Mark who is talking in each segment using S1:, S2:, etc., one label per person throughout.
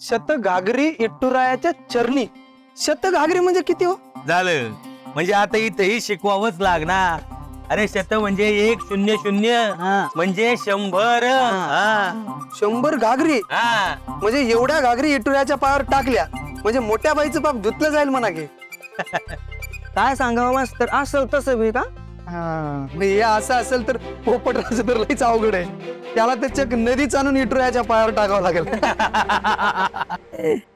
S1: शतघागरी इट्टुरायाच्या चरणी. शतघागरी म्हणजे किती हो?
S2: झालं म्हणजे आता इथेही शिकवावंच लागणार. अरे शत म्हणजे 100 म्हणजे 100. हा
S1: 100 घागरी
S2: हा
S1: म्हणजे एवढ्या घागरी इटुऱ्याच्या पायावर टाकल्या म्हणजे मोठ्या बाईचं पाप धुतलं जाईल म्हणा की.
S3: काय सांगावं मास्तर, असं तसं बी का?
S1: हे असं असेल तर पोपटराचं तर लईच अवघड आहे. त्याला त्याच्या नदीच आणून इटुऱ्याच्या पायावर टाकावं लागेल.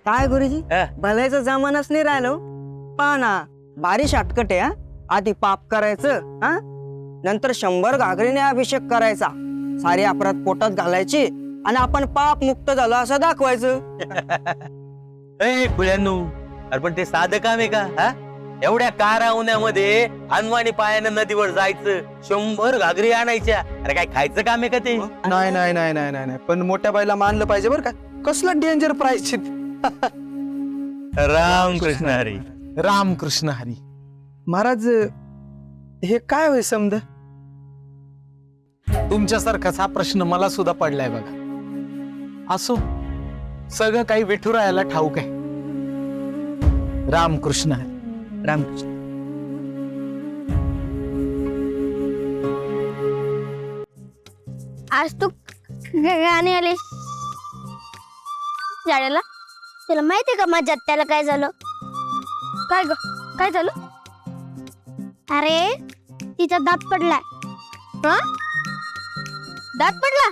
S3: काय गुरुजी, भलायचा जमानाच नाही राहिलो. पहा ना, भारी शाटकट आहे. आधी पाप करायचं, नंतर 100 घागरीने अभिषेक करायचा, सारी अपराध पोटात घालायची आणि आपण पाप मुक्त झालो असं दाखवायचं.
S2: ए खुळ्यांनो, अरे पण ते साधं काम आहे का? हा एवढ्या कारा उन्हामध्ये अनवाणी पायानं नदीवर जायचं, 100 घागरी आणायच्या. अरे काय खायचं काम आहे का ते?
S1: नाही नाही नाही नाही नाही नाही, पण मोठ्या बाईला मानलं पाहिजे बरं का. कसला डेंजर प्राइस.
S2: रामकृष्ण हरी.
S4: रामकृष्ण हरी.
S1: महाराज हे काय होय समज?
S4: तुमच्यासारखाच हा प्रश्न मला सुद्धा पडलाय बघा. असो, सगळं काही विठुरायाला ठाऊक आहे. रामकृष्ण हरी.
S3: रामकृष्ण.
S5: आज तू गाणे आले शाळेला. तुला माहितीये का माझ्या आत्याला काय झालं? काय ग, काय झालं? अरे तिचा दात पडलाय. हा, दात पडला.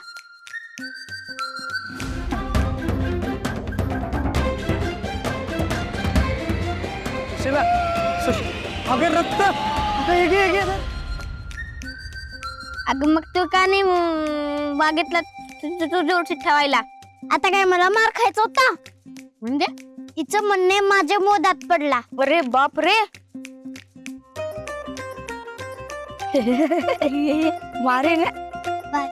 S1: अगे रक्त.
S5: अगं मग तू का नाही मागितलं तुझ्या ठेवायला? आता काय मला मार खायचा होता म्हणजे? तिचं म्हणणे माझ्या मोदात पडला. अरे बाप रे. मारे रे. बाय.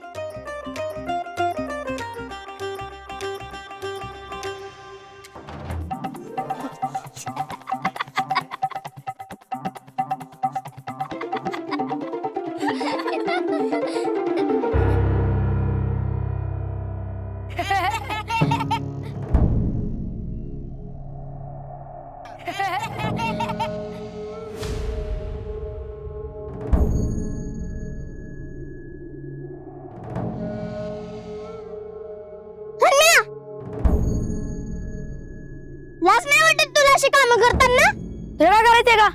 S5: लाज नाही वाटत तुला अशी कामं करताना? तुला काय करायचंय का?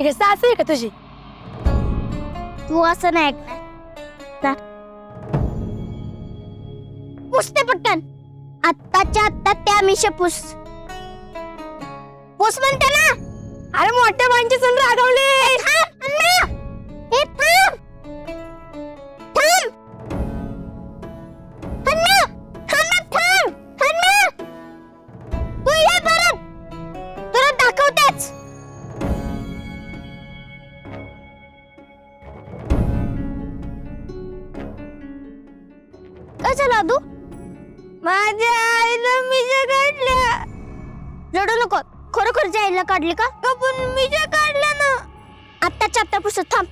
S5: हे सासू आहे का तुझी? तू असं नाही ऐकणार. पुसते पटकन. आत्ताच्या आत्ता त्या मिशे पुस. पुस म्हणते ना. अरे मोठ्या माणशी सून रागवली. थांब अण्णा. हे थांब. थांब. अण्णा. थांब थांब. अण्णा. तू ये परत. तुला दाखवतेच. काय झालं आदू? माझ्या आईला मिशा काढल्या. रडू नको. खरोखर आईला काढली का? पण मिशा काढल्या ना. आत्ताच्या आत्ता पुसत थांब.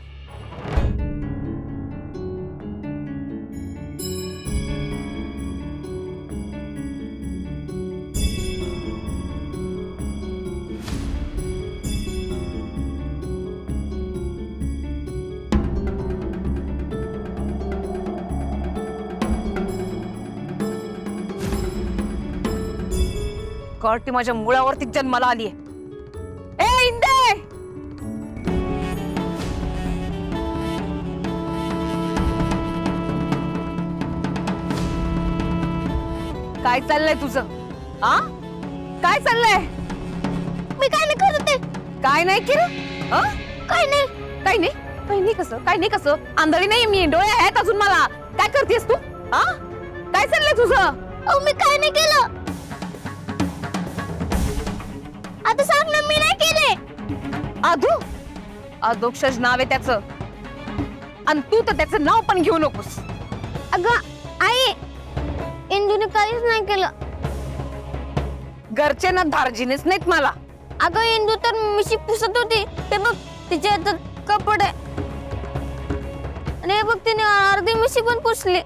S6: ती माझ्या मुळावरती जन्माला आली आहे. ए इंदे, काय चाललंय तुझं? आ काय चाललंय?
S5: मी काय नाही करत आहे.
S6: काय नाही केलं?
S5: काय नाही.
S6: काय नाही? काय नाही कसं? काय नाही कसं? आंधळी नाही मी, डोळे आहेत अजून मला. काय करतेस तू? काय चाललंय तुझं?
S5: अहो मी काय नाही केलं. आता सांग ना, मी नाही केले.
S6: आधू, अधोक्षज नाव आहे त्याचं, आणि तू तर त्याचं नाव पण घेऊ नकोस.
S5: अगं आई, इंदूने काहीच नाही केलं.
S6: घरचे ना धार्जिनेच नाहीत मला.
S5: अगं इंदू तर मिशी पुसत होती. ते बघ तिच्या हातात कपडे. आणि हे बघ तिने अर्धी मिशी पण पुसली.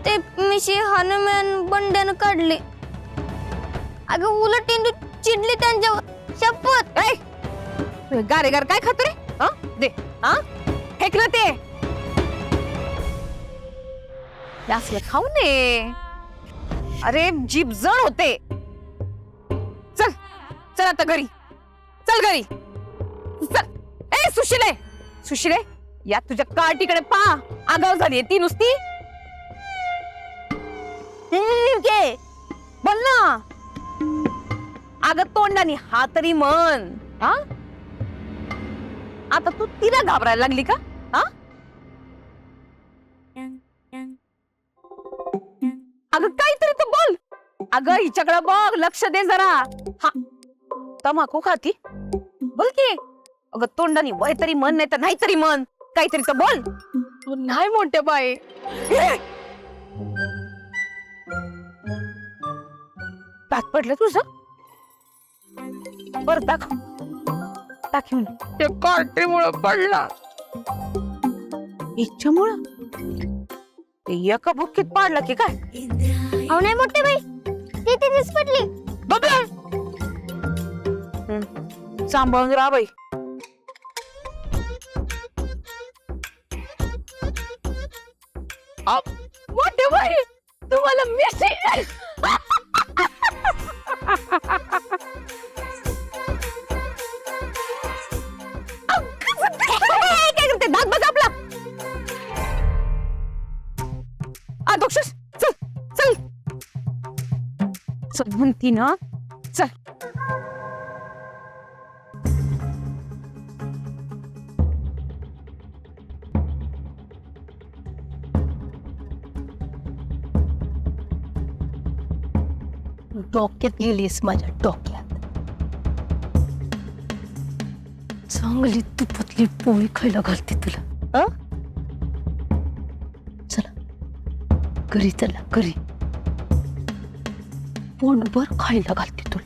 S5: ते मिशी हनुमान बंड्यानं काढली. अगं उलट इंदू चिडली त्यांच्यावर. शपथ.
S6: गारे गार काय खातो रे? दे फेकलं ते. असलं खाऊ नये. अरे जीभ जड होते. चल चल आता घरी. चल घरी चल. ए सुशिले सुशिले, या तुझ्या कार्टीकडे पहा. आगाव झाली ती नुसती. बोल ना. अगं तोंडाने हा तरी म्हण. हा आता तू तिला घाबरायला लागली का? हा अगं काहीतरी तू बोल. अगं हिच्याकडे बघ, लक्ष दे जरा. हा तमाखू खाती? बोल की. अगं तोंडाने वय तरी म्हण, नाही तर नाहीतरी म्हण. काहीतरी तर बोल. नाही मोठ्या बाई. दात पडलं तुझं? बर दाखव. दाखव ना. ते कार्टीमुळे पडला. इच्छामुळं ते एका बुक्कीत पाडला की काय?
S5: अहो नाही मोठे बाई, ती तिथेच पडली.
S6: सांभाळून राहा बाई. मोठे बाई तुम्हाला मेसेज. काय करते? दात बघ आपला. अधोक्षस चल चल चल म्हणती ना. चल.
S7: डोक्यात गेलीस माझ्या डोक्यात. चांगली तुपातली पोळी खायला घालते तुला. चला घरी, चला घरी. पोटभर खायला घालते तुला.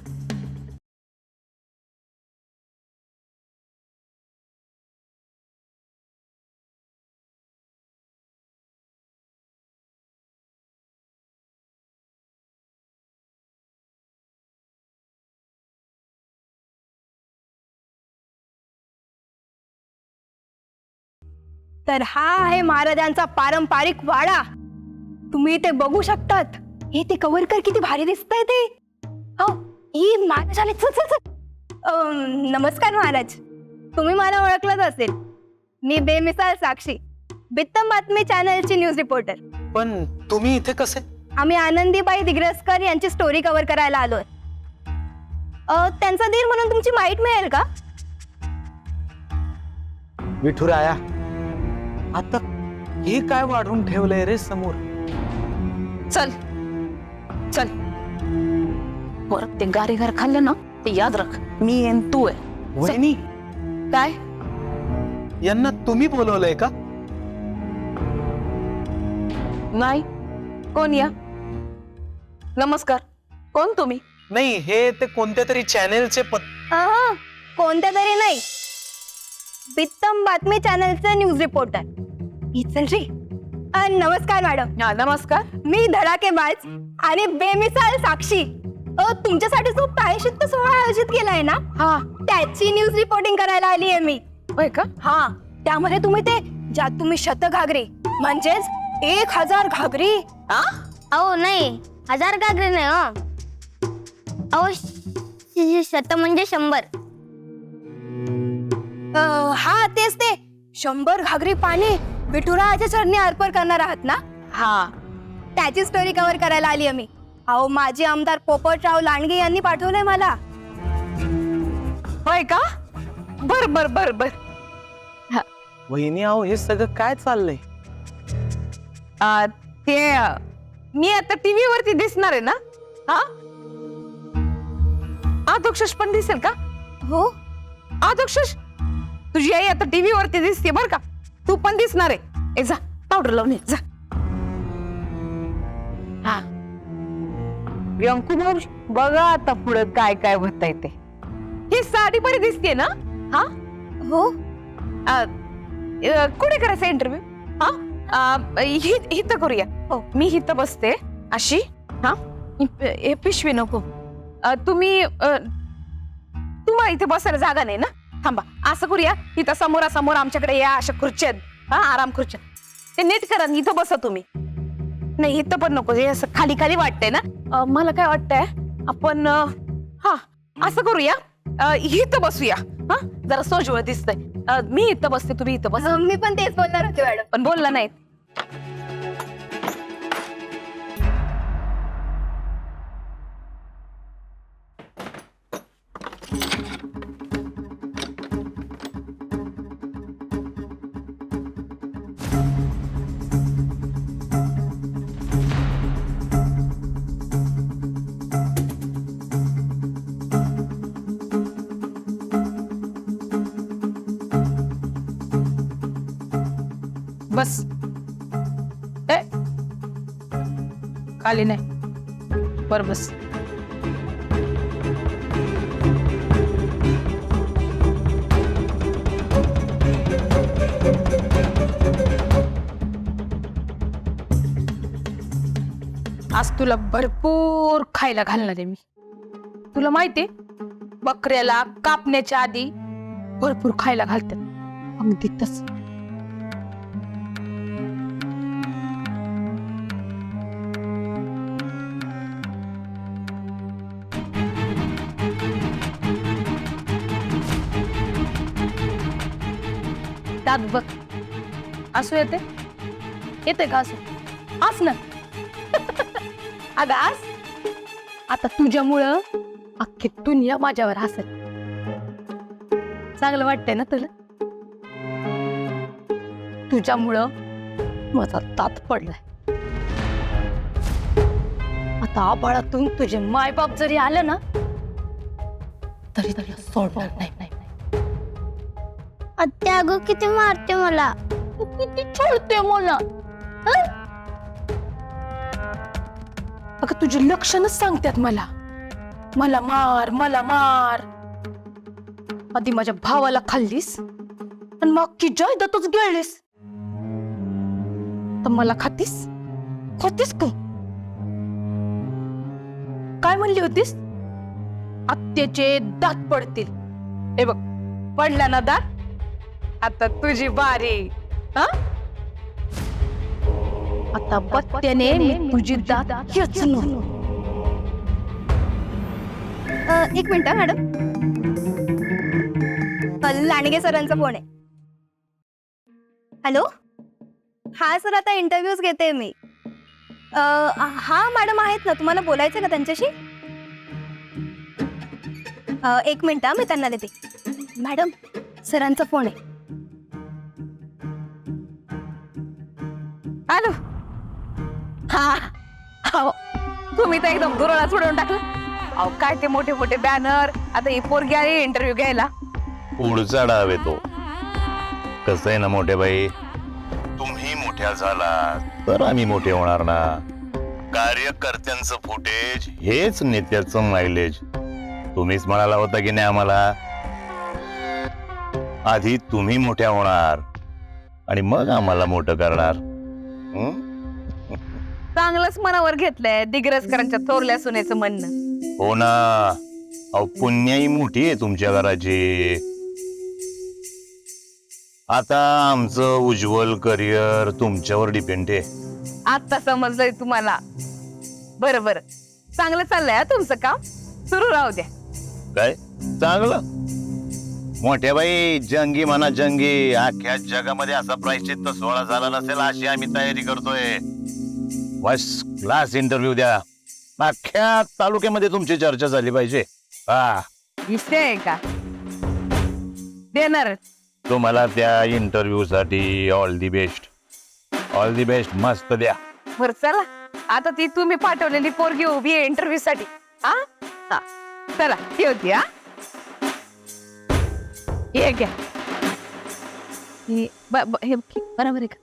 S8: तर हा आहे महाराजांचा पारंपरिक वाडा. तुम्ही ते बघू शकतात. हे ते कव्हर कर, किती भारी दिसतंय ते. हो ही महाराज आले. चल चल चल. नमस्कार महाराज. तुम्ही मला ओळखलंच असेल. मी बेमिसाल साक्षी, बित्तम बातमी चॅनलची न्यूज रिपोर्टर.
S4: पण तुम्ही इथे कसे?
S8: आम्ही आनंदीबाई दिग्रसकर यांची स्टोरी कव्हर करायला आलोय. त्यांचा दीर म्हणून तुमची माहिती मिळेल का?
S4: विठुराया, आता हे काय वाढून ठेवलंय रे समोर?
S6: चल चल. परत ते गारे गार खाल्लं ना, ते याद राख. मी आणि तू आहे.
S4: वहिनी,
S6: काय
S4: यांना तुम्ही बोलवलंय का?
S6: नाही. कोण या? नमस्कार. कोण तुम्ही?
S4: नाही, हे ते कोणत्या तरी चॅनेलचे
S8: कोणत्या तरी नाही, बित्तम बातमी चॅनलचे न्यूज रिपोर्टर. चल रे. नमस्कार मॅडम.
S6: नमस्कार.
S8: मी धडाकेबाज आणि बेमिसाल साक्षी. तुमच्यासाठी जो प्रायश्चित्त सोहळा आयोजित केलाय ना,
S6: हा
S8: त्याची न्यूज रिपोर्टिंग करायला आली आहे मी.
S6: होय का?
S8: हा, त्यामध्ये तुम्ही ते ज्यात तुम्ही 100 घागरी म्हणजेच 1000 घागरी.
S5: अहो नाही, 1000 घागरी नाही. अहो 100 म्हणजे 100.
S8: हा तेच ते 100 घागरी पाणी विठुरायाच्या चरणी अर्पण करणार आहात ना.
S6: हा
S8: त्याची स्टोरी कव्हर करायला आली आहे मी. अहो माजी आमदार पोपटराव लांडगे यांनी पाठवलंय मला.
S6: होय का? बर बर बर बर.
S4: वहिनी, अहो हे सगळं काय चाललंय?
S6: ते मी आता टीव्ही वरती दिसणार आहे ना. हा अधोक्षस पण दिसेल का?
S8: हो.
S6: अधोक्षस, तुझी आई आता टीव्ही वरती दिसते बर का. तू पण दिसणार आहे. ए जा, पावडर लावून ये जा. हा व्यंकू भाऊ, बघा आता पुढे काय काय होतंय ते. ही साडी बरी दिसते ना. हा
S8: हो.
S6: कुठे करायचा इंटरव्ह्यू? हा इथं करूया. हो, मी इथं बसते अशी. हा, हे पिशवी नको. तुम्ही तुम्हाला इथे बसायला जागा नाही ना? थांबा, असं करूया, इथं समोरासमोर आमच्याकडे या अशा खुर्च्या आहेत. हा, आराम खुर्च्या. ते नीट करा, इथं बसा तुम्ही. नाही, इथं पण नको, हे असं खाली खाली वाटतंय ना. मला काय वाटतंय, आपण हा असं करूया, इथं बसूया. हा, जरा सोजवळ दिसतंय. मी इथं बसते, तुम्ही इथं बस.
S8: मी पण तेच बोलणार होते मॅडम.
S6: पण बोलला नाहीत. बस. खाली नाही, बर बस. आज तुला भरपूर खायला घालणार आहे मी. तुला माहितीये, बकऱ्याला कापण्याच्या आधी भरपूर खायला घालतात. अगदी तस. दात बघ, असू येते येते का असू? आस ना. अगं आस. आता तुझ्यामुळं अख्खी दुनिया माझ्यावर हसेल. चांगलं वाटतंय ना तुला? तुझ्यामुळं माझा दात पडलाय. आता आबाळातून तुझे मायबाप जरी आले ना, तरी तुला सोडणार नाही.
S5: आत्या अगं किती मारते मला,
S6: किती छळते मला. अगं तुझे लक्षणच सांगतात मला. मला मार, मला मार. आधी माझ्या भावाला खाल्लीस आणि मग की जायदातच गेलीस. तर मला खातीस का? काय म्हणली होतीस? आत्याचे दात पडतील. हे बघ, पडला ना दात. आता तुझी बारी. हा, आता बत्त्याने मी तुझी दात खेचणार.
S8: एक मिनिट मॅडम, लांडगे सरांचा फोन आहे. हॅलो, हा सर, आता इंटरव्ह्यूज घेते मी. हा मॅडम आहेत ना, तुम्हाला बोलायचं का त्यांच्याशी? एक मिनिट, मी त्यांना देते. मॅडम, सरांचा फोन आहे.
S6: हॅलो. हा, तुम्ही तर एकदम दुरळा सोडून टाकलं. अहो, काय ते मोठे मोठे बॅनर. आता ही पोरगी आली इंटरव्ह्यू घ्यायला.
S9: पुढचा डाव येतो. कसं आहे ना मोठे बाई, तुम्ही मोठ्या झाला तर आम्ही मोठे होणार ना. कार्यकर्त्यांचं फुटेज हेच नेत्याचं मायलेज. तुम्हीच म्हणाला होता की नाही आम्हाला, आधी तुम्ही मोठ्या होणार आणि मग आम्हाला मोठं करणार.
S6: चांगलंच मनावर घेतलंय दिग्रसकरांच्या थोरल्या सुनेचं म्हणणं.
S9: हो ना. अहो, पुण्याई मोठी आहे तुमच्या घराची. आता आमचं उज्ज्वल करिअर तुमच्यावर डिपेंड आहे.
S6: आता समजलंय तुम्हाला. बरं, चांगलं चाललंय हा तुमचं काम. सुरू राहू द्या.
S9: काय चांगलं? मोठ्या बाई, जंगी म्हणा जंगी. अख्ख्या जगामध्ये असा प्रायश्चित्त सोहळा झाला नसेल अशी आम्ही तयारी करतोय. फर्स्ट क्लास इंटरव्ह्यू द्या. अख्ख्या तालुक्यामध्ये तुमची चर्चा झाली पाहिजे. हा,
S6: विषय आहे का? देणार.
S9: तुम्हाला त्या इंटरव्ह्यू साठी all the best. All the best. मस्त द्या.
S6: बरं, चला आता ती तुम्ही पाठवलेली पोरगी उभी आहे इंटरव्ह्यू साठी. हा, चला ठेवती. हा, हे घ्या. हे बरोबर आहे का?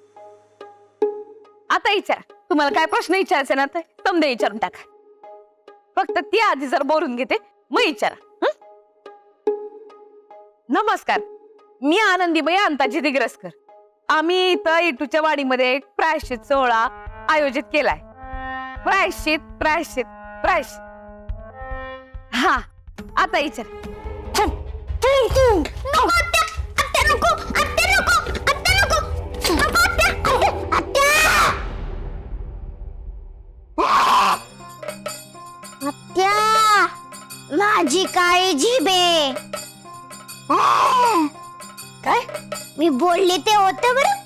S6: आता विचारा, तुम्हाला काय प्रश्न विचारायचे ना, तर समजा विचारून टाका. फक्त ती आधी जर बोलून घेते, मग विचारा. नमस्कार, मी आनंदीबाई अंताजी दिग्रसकर. आम्ही इथं इटूच्या वाडीमध्ये एक प्रायश्चित सोहळा आयोजित केलाय. प्रायश्चित प्रायश्चित प्रायश्चित. हा आता विचार.
S5: नको आत्या, आत्या नको, आत्या नको, आत्या नको, नको आत्या, आत्या. आत्या, माझी काळी जीभ आहे.
S6: काय?
S5: मी बोलले ते होतं बरं.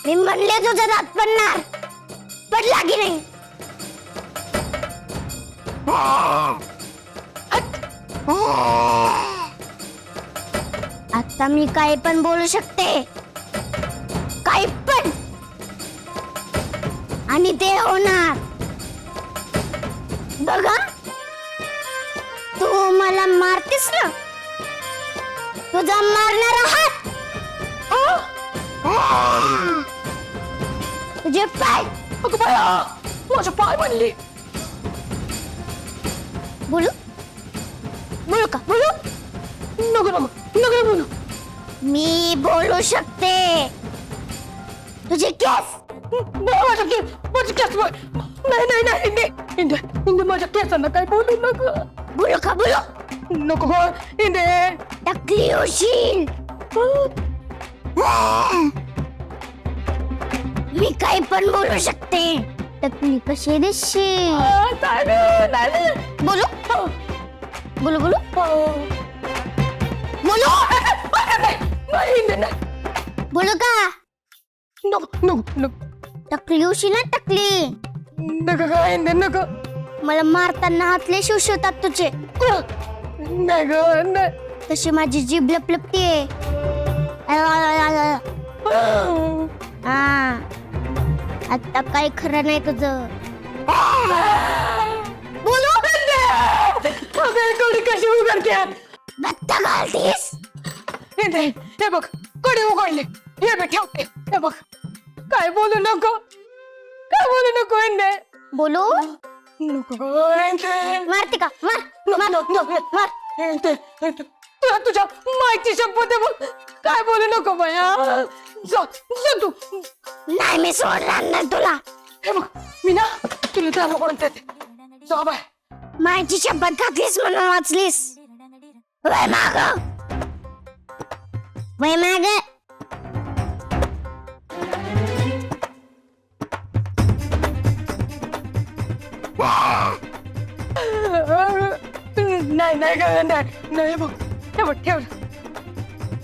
S5: मी म्हणले तुझा दात पडणार, पडला की नाही? आता मी काही पण बोलू शकते, काही पण, आणि ते होणार. बघा, तू मला मारतेस ना, तुझा मारणारा हात, तुझे पाय.
S6: अगं बाया, माझे पाय म्हणले.
S5: बोलू बोलू का बोलू?
S6: नको नको नको बोलू.
S5: मी बोलू शकते. तुझे केस,
S6: माझ्या केस. नाही नाही नाही इंदे इंदे इंदे, माझ्या केसांना काय बोलू नका.
S5: बोलू का बोलू?
S6: नको इंदे.
S5: टकली होशील. मी काही पण बोलू शकते. टकली कशी दिसशील? बोलू बोलू बोलू बोलू बोलू का?
S6: नको नको नको
S5: टकली होशील ना, टकली.
S6: नको काय इंदे नको.
S5: मला मारताना हातले शिवशिवतात तुझे.
S6: नाही ग नाही.
S5: तशी माझी जीभ लपलपतीये. हा, आता काही खरं नाही तुझं. बोलू
S6: कडी कशी उघडते?
S5: बत्ता घालतीस.
S6: हे बघ, कडी उघडली. हे बघ ठेवते. हे बघ, काय बोलू नको, काय बोलू नको इंदे.
S5: बोलू
S6: नको इंदे.
S5: मारते का? मार मार.
S6: तुझ्या माहिती शपथ आहे बघ, काय बोलू नको बाया. जा जा तू.
S5: नाही, मी सोडणार नाही तुला.
S6: हे बघ, मी ना तुला त्याला म्हणते. जा बाय.
S5: माझी शपथ घातलीस म्हणून वाचलीस. वय माग, वय माग.
S6: नाही नाही ग नाही नाही. बघ हे बघ ठेव.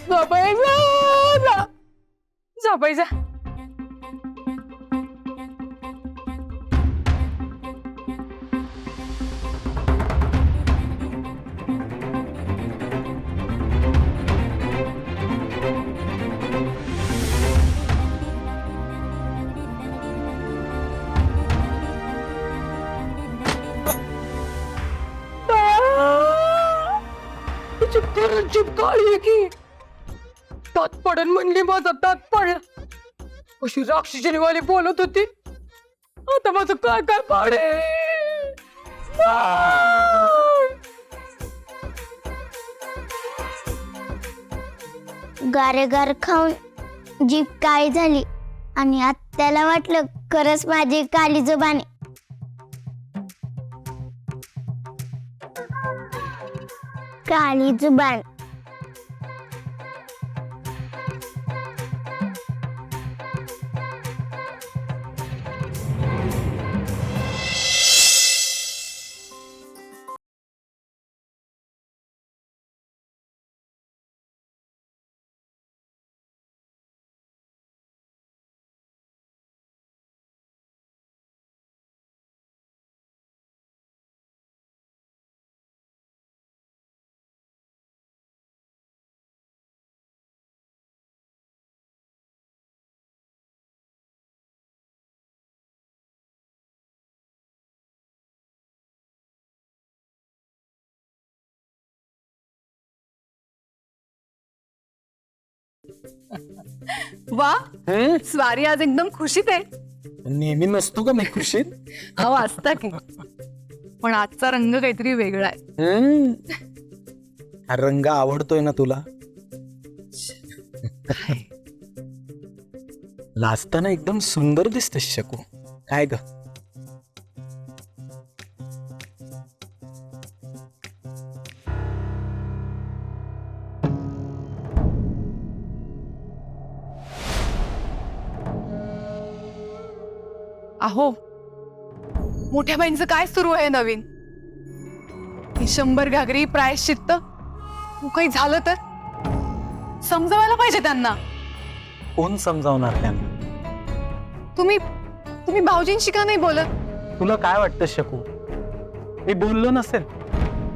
S6: जा बाय, जा जा बाय जा. जीभ काळी आहे की. दात पडन म्हणली, माझा दात पडला. अशी राक्षसीवाली बोलत होती. आता माझं काय काय पाडे.
S5: गारे गार खाऊन जीभ काळी झाली आणि आत्याला वाटलं खरंच माझी काली जुबान आहे. काली जुबान.
S6: वा, स्वारी आज एकदम खुशीत आहे.
S4: नेहमी नसतो का मी खुशीत?
S6: हो असता की, पण आजचा रंग काहीतरी वेगळा आहे.
S4: हा रंग आवडतोय ना तुला? लाजताना एकदम सुंदर दिसते शकू. काय ग?
S6: अहो, मोठ्या बाईंचं काय सुरू आहे नवीन? ही 100 घागरी प्रायश्चित्त काही झालं तर समजावायला पाहिजे त्यांना.
S4: कोण समजावणार त्यांना?
S6: तुम्ही भाऊजींशी का नाही बोलत?
S4: तुला काय वाटतं शकू? मी बोललो नसेल?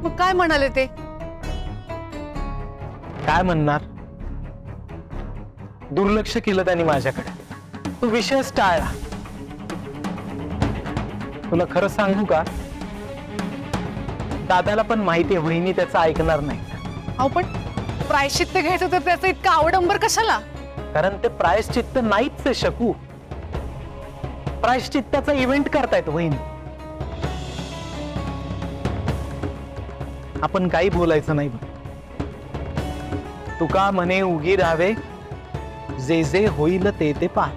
S6: मग काय म्हणाले ते?
S4: काय म्हणणार? दुर्लक्ष केलं त्यांनी माझ्याकडे. तो विषयच टाळला. तुला खरं सांगू का, दादाला पण माहिती आहे वहिनी त्याचं ऐकणार नाही.
S6: अहो पण प्रायश्चित्त घ्यायचं तर त्याचं इतकं आवडंबर कशाला?
S4: कारण ते प्रायश्चित्त नाहीच आहे शकू. प्रायश्चित्ताचा इव्हेंट करतायत वहिनी. आपण काही बोलायचं नाही. तुका म्हणे उगी राहावे, जे जे होईल ते ते पाह.